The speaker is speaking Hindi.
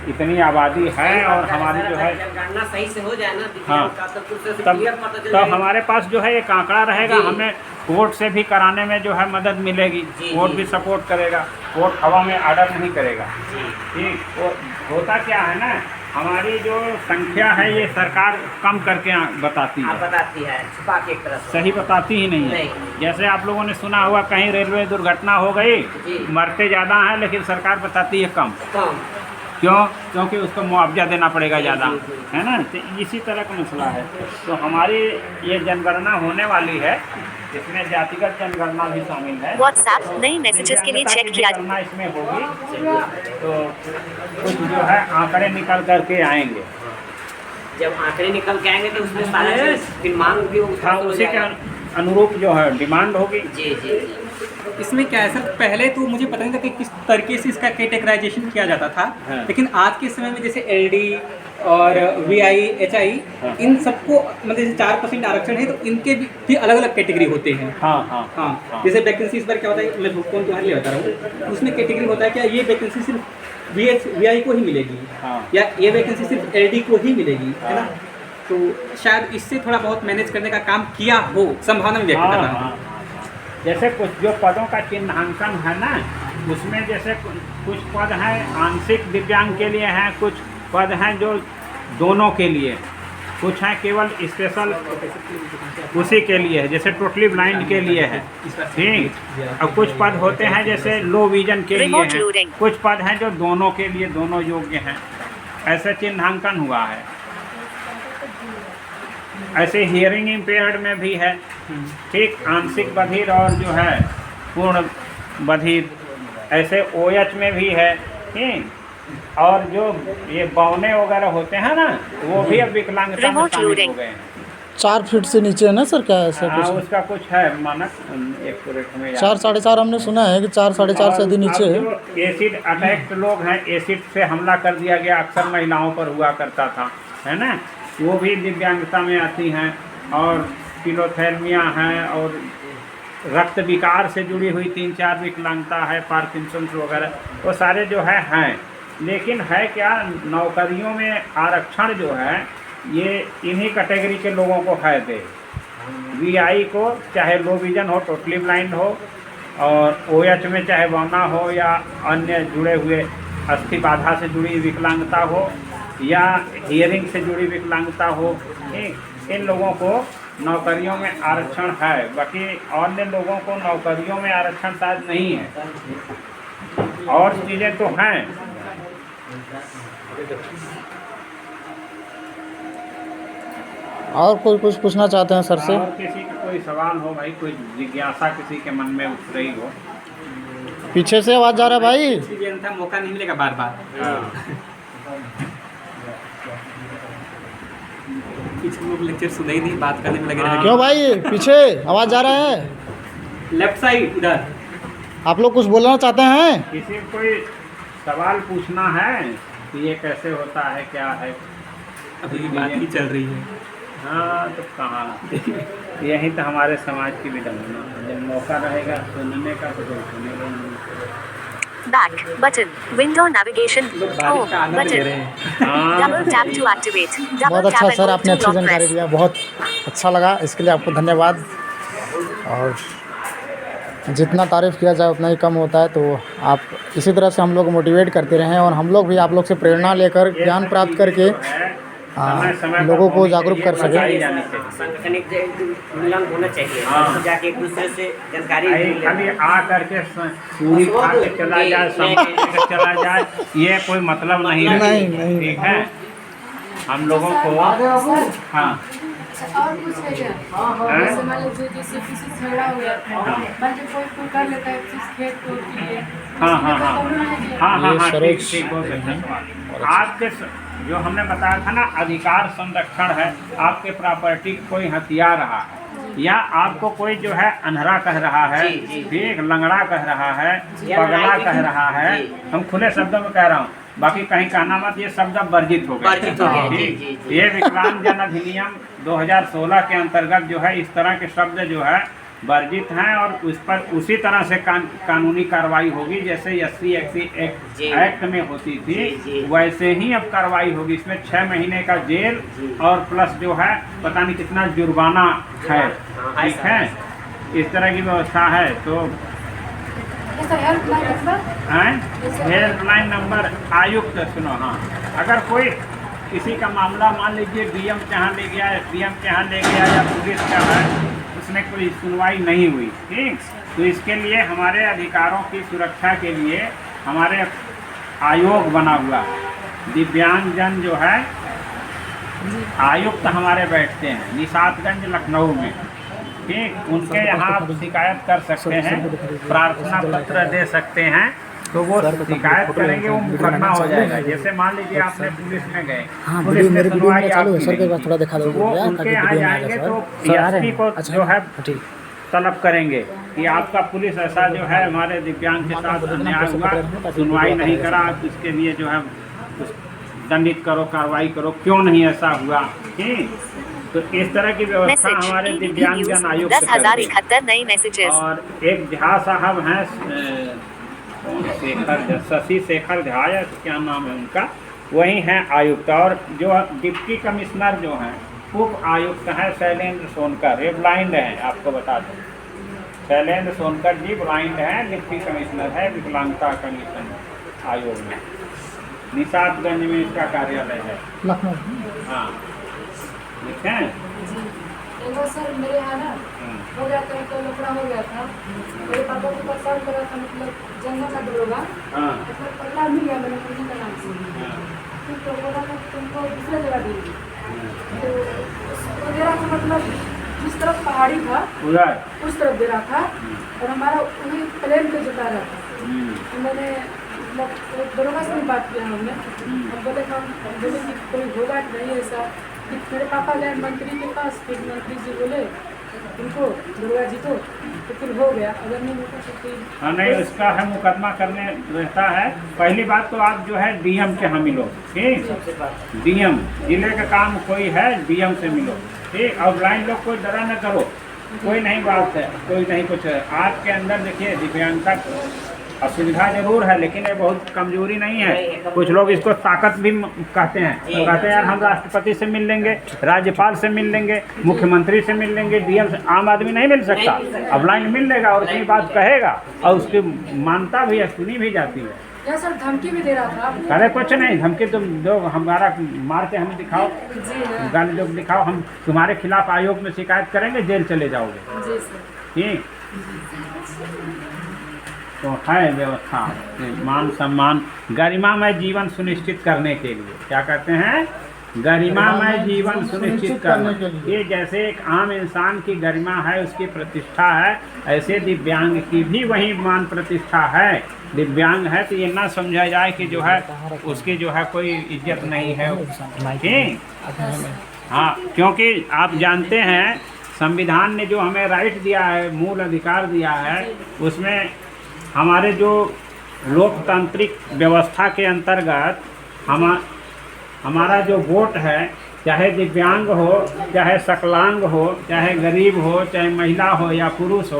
इतनी आबादी है और हमारी जो है जनगणना सही से हो जाए ना हाँ का तो कुछ से तब क्लियर पता चल तब जाएगा। हमारे पास जो है एक आंकड़ा रहेगा, जी। हमें कोर्ट से भी कराने में जो है मदद मिलेगी, जी, कोर्ट जी। भी सपोर्ट करेगा, कोर्ट हवा में ऑर्डर नहीं करेगा। जी। ठीक, तो होता क्या है ना, हमारी जो संख्या है ये सरकार कम करके बताती आप है, बताती है छुपा के एक तरह से। सही बताती ही नहीं है। नहीं। जैसे आप लोगों ने सुना होगा कहीं रेलवे दुर्घटना हो गई, जी। मरते ज़्यादा हैं लेकिन सरकार बताती है कम, कम। क्यों? क्योंकि उसको मुआवजा देना पड़ेगा ज़्यादा, जी, जी। है ना। तो इसी तरह का मसला है। तो हमारी ये जनगणना होने वाली है, इसमें जातिगत जनगणना भी शामिल है। व्हाट्सएप नई मैसेजेस के लिए दिव्यांगता चेक की किया। जनगणना इसमें होगी, तो कुछ जो है आंकड़े निकल करके आएंगे। जब आंकड़े निकल के आएंगे तो उसमें सारे डिमांड भी हाँ, उसी के अनुरूप जो है डिमांड होगी। जी जी जी। इसमें क्या है सर, पहले तो मुझे पता नहीं था कि किस तरीके से इसका कैटेगराइजेशन किया जाता था। हाँ। लेकिन आज के समय में जैसे एलडी और वीआई एचआई, हाँ। इन सबको मतलब जैसे 4% आरक्षण है तो इनके भी अलग अलग कैटेगरी होते हैं। हाँ हाँ हाँ, हाँ। जैसे वैकेंसी इस बार क्या होता है, मैं कौन तुम्हारे लिए बता रहा हूँ, उसमें कैटेगरी होता है क्या, ये वैकेंसी सिर्फ वीआई को ही मिलेगी, हाँ। या ये वैकेंसी सिर्फ एलडी को ही मिलेगी, है ना। तो शायद इससे थोड़ा बहुत मैनेज करने का काम किया हो, संभावना में व्यक्त कर रहा हूँ। हाँ। जैसे कुछ जो पदों का चिन्हांकन है ना, उसमें जैसे कुछ पद हैं आंशिक दिव्यांग के लिए हैं, कुछ पद हैं जो दोनों के लिए, कुछ हैं केवल स्पेशल उसी के लिए है, जैसे टोटली ब्लाइंड के लिए है। ठीक, और कुछ पद होते हैं जैसे लो विजन के लिए Remote हैं, loading। कुछ पद हैं जो दोनों के लिए, दोनों योग्य हैं, ऐसे चिन्हांकन हुआ है। ऐसे हियरिंग इम्पेयर्ड में भी है। ठीक, आंशिक बधिर और जो है पूर्ण बधिर, ऐसे ओएच में भी है। ठीक, और जो ये बौने वगैरह होते हैं ना, वो भी अब विकलांगता में Remote शामिल हो loading। गए हैं। 4 फीट से नीचे है ना सर, क्या ऐसा हाँ, कुछ? उसका कुछ है मानक, एक रेट में 4 साढ़े 4 हमने सुना है कि 4 साढ़े 4 से अधिक नीचे है। जो एसिड अटैक्ट लोग हैं, एसिड से हमला कर दिया गया, अक्सर महिलाओं पर हुआ करता था, है ना, वो भी दिव्यांगता में आती हैं। और पिलोथैल्मिया है, और रक्त विकार से जुड़ी हुई 3-4 विकलांगता है, पार्किंसंस वगैरह, वो सारे जो है हैं। लेकिन है क्या, नौकरियों में आरक्षण जो है ये इन्हीं कैटेगरी के लोगों को है दे, वीआई को, चाहे लो विजन हो, टोटली ब्लाइंड हो, और ओएच में चाहे बौना हो या अन्य जुड़े हुए अस्थि बाधा से जुड़ी विकलांगता हो या हियरिंग से जुड़ी विकलांगता हो। ठीक, इन लोगों को नौकरियों में आरक्षण है, बाकी अन्य लोगों को नौकरियों में आरक्षण शायद नहीं है, और चीज़ें तो हैं। और कोई कुछ पूछना चाहते हैं सर से? और किसी का कोई सवाल हो भाई, कोई जिज्ञासा किसी के मन में उठ रही हो? पीछे से आवाज़ जा रहा है भाई। इसलिए अन्यथा मौका नहीं मिलेगा बार बार। पीछे लोग लेक्चर सुन ही नहीं, बात करने में लगे रहे। क्यों भाई, पीछे आवाज़ जा रहा है? लेफ्ट साइड इधर। आप लोग कुछ बोलना चाहते हैं? किसी को कोई सवाल पूछना है कि ये कैसे होता है, क्या है? अभी बात ही चल रही है। हाँ, तो कहाँ यही तो हमारे समाज की विडंबना है। जब मौका रहेगा सुनने का तो कोई सुनेगा नहीं। Back button, window navigation, home बारिश का आनंद ले बटन, रहे हैं। हाँ, डबल टैप टू एक्टिवेट, बहुत डबल अच्छा टैप सर, आपने एंड अच्छी टू लॉक जानकारी प्रेस। दिया, बहुत अच्छा लगा, इसके लिए आपको धन्यवाद। और जितना तारीफ़ किया जाए उतना ही कम होता है, तो आप इसी तरह से हम लोग मोटिवेट करते रहें और हम लोग भी आप लोग से प्रेरणा लेकर, ज्ञान प्राप्त करके लोगों को जागरूक कर सकें। सांगठनिक मिलन होना चाहिए, हाँ। जाके एक दूसरे से जानकारी खाली आ करके पूरी खा के चला जाए, सामान लेकर चला जाए, ये कोई मतलब नहीं है। नहीं। ठीक है, हम लोगों को हाँ और कुछ है क्या? जैसे मान लीजिए जैसे किसी से झगड़ा हो जाता है, मान लीजिए कोई कर लेता है किसी खेत को के लिए, हाँ, ठीक, बहुत अच्छा सवाल। आपके जो हमने बताया था ना, अधिकार संरक्षण है, आपके प्रॉपर्टी कोई हथियार रहा है या आपको कोई जो है अंधरा कह रहा है, ठीक, लंगड़ा कह रहा है, पगला कह रहा है, हम खुले शब्दों में कह रहा हूँ, बाकी कहीं कहना मत, ये शब्द अब वर्जित हो गए। ठीक, ये विकलांग जन अधिनियम 2016 के अंतर्गत जो है इस तरह के शब्द जो है वर्जित हैं और उस पर उसी तरह से कानूनी कार्रवाई होगी जैसे SC एक्ट में होती थी, वैसे ही अब कार्रवाई होगी। इसमें 6 महीने का जेल और प्लस जो है पता नहीं कितना जुर्माना है, ठीक है, इस तरह की व्यवस्था है। तो हेल्पलाइन नंबर आयुक्त, सुनो, हाँ, अगर कोई किसी का मामला मान लीजिए DM के यहाँ ले गया, SDM के यहाँ ले गया या पुलिस का है, उसमें कोई सुनवाई नहीं हुई, ठीक, तो इसके लिए हमारे अधिकारों की सुरक्षा के लिए हमारे आयोग बना हुआ दिव्यांगजन जो है आयुक्त हमारे बैठते हैं निशातगंज लखनऊ में, ठीक, उनके यहाँ आप शिकायत कर सकते हैं, प्रार्थना पत्र दे सकते हैं, तो वो शिकायत करेंगे, वो मुकदमा हो जाएगा। जैसे मान लीजिए आपने पुलिस में गए, पुलिस ने सुनवाई थोड़ा दिखा दो, वो उनके यहाँ जाएंगे तो SP को जो है तलब करेंगे कि आपका पुलिस ऐसा जो है हमारे दिव्यांग के साथ अन्याय हुआ, सुनवाई नहीं करा, इसके लिए जो है दंडित करो, कार्रवाई करो, क्यों नहीं ऐसा हुआ, ठीक। तो इस तरह की व्यवस्था हमारे दिव्यांगजन आयोग 10,071 नए मैसेजेस। और एक झा साहब हैं, शशि शेखर झा या क्या नाम है उनका, वही हैं आयुक्त। और जो डिप्टी कमिश्नर जो हैं उप आयुक्त हैं शैलेंद्र सोनकर, ये ब्लाइंड हैं, आपको बता दूं, शैलेंद्र सोनकर जी ब्लाइंड हैं, डिप्टी कमिश्नर है विकलांगता कमीशन आयोग में, निशातगंज में इसका कार्यालय है, लखनऊ। हाँ, ठीक है। एक बार सर मेरे यहाँ ना हो गया था, तो लफड़ा हो गया था, मेरे पापा को परेशान करा था, मतलब जंगल का दरोगा, हाँ, मतलब पता मिल गया मैंने पुलिस का नाम से, फिर तो बोला था तुमको दूसरे जगह देंगे, तो उसको दे रहा था, मतलब जिस तरफ पहाड़ी था उधर उस तरफ दे रहा था, और हमारा वही प्लेन पे जता रहा था। तो मैंने मतलब दरोगा से भी बात किया हमने, हम बोले कि कोई होगा नहीं ऐसा, फिर मेरे पापा गए मंत्री के पास, फिर मंत्री जी बोले उनको दुर्गा जी को, तो फिर हो गया, अगर नहीं होता तो फिर हाँ, नहीं, इसका है मुकदमा करने रहता है। पहली बात तो आप जो है DM के यहाँ मिलो, ठीक, DM जिले का काम कोई है DM से मिलो, ठीक, और ब्लाइंड लोग कोई डरा न करो, कोई नहीं बात है, कोई नहीं कुछ है। आपके अंदर देखिए दिव्यांगता असुविधा जरूर है, लेकिन ये बहुत कमजोरी नहीं है। कुछ लोग इसको ताकत भी कहते हैं, तो कहते हैं यार हम राष्ट्रपति से मिल लेंगे, राज्यपाल से मिल लेंगे, मुख्यमंत्री से मिल लेंगे, DM से। आम आदमी नहीं मिल सकता, अब ब्लाइंड मिल लेगा और अपनी बात कहेगा और उसकी मानता भी है, सुनी भी जाती है। क्या सर धमकी भी दे रहा था आपने? अरे कुछ नहीं, धमकी तुम दो, हमारा मार के हमें दिखाओ, जी हाँ। गाली लोग दिखाओ, हम तुम्हारे खिलाफ आयोग में शिकायत करेंगे, जेल चले जाओगे, जी सर। ठीक। तो है व्यवस्था, मान सम्मान गरिमामय जीवन सुनिश्चित करने के लिए, क्या कहते हैं, गरिमामय जीवन सुनिश्चित करने के लिए। ये जैसे एक आम इंसान की गरिमा है, उसकी प्रतिष्ठा है, ऐसे दिव्यांग की भी वही मान प्रतिष्ठा है। दिव्यांग है तो ये ना समझा जाए कि जो है उसकी जो है कोई इज्जत नहीं है, ठीक। हाँ, क्योंकि आप जानते हैं संविधान ने जो हमें राइट दिया है, मूल अधिकार दिया है, उसमें हमारे जो लोकतांत्रिक व्यवस्था के अंतर्गत हमारा जो वोट है, चाहे दिव्यांग हो, चाहे सकलांग हो, चाहे गरीब हो, चाहे महिला हो या पुरुष हो,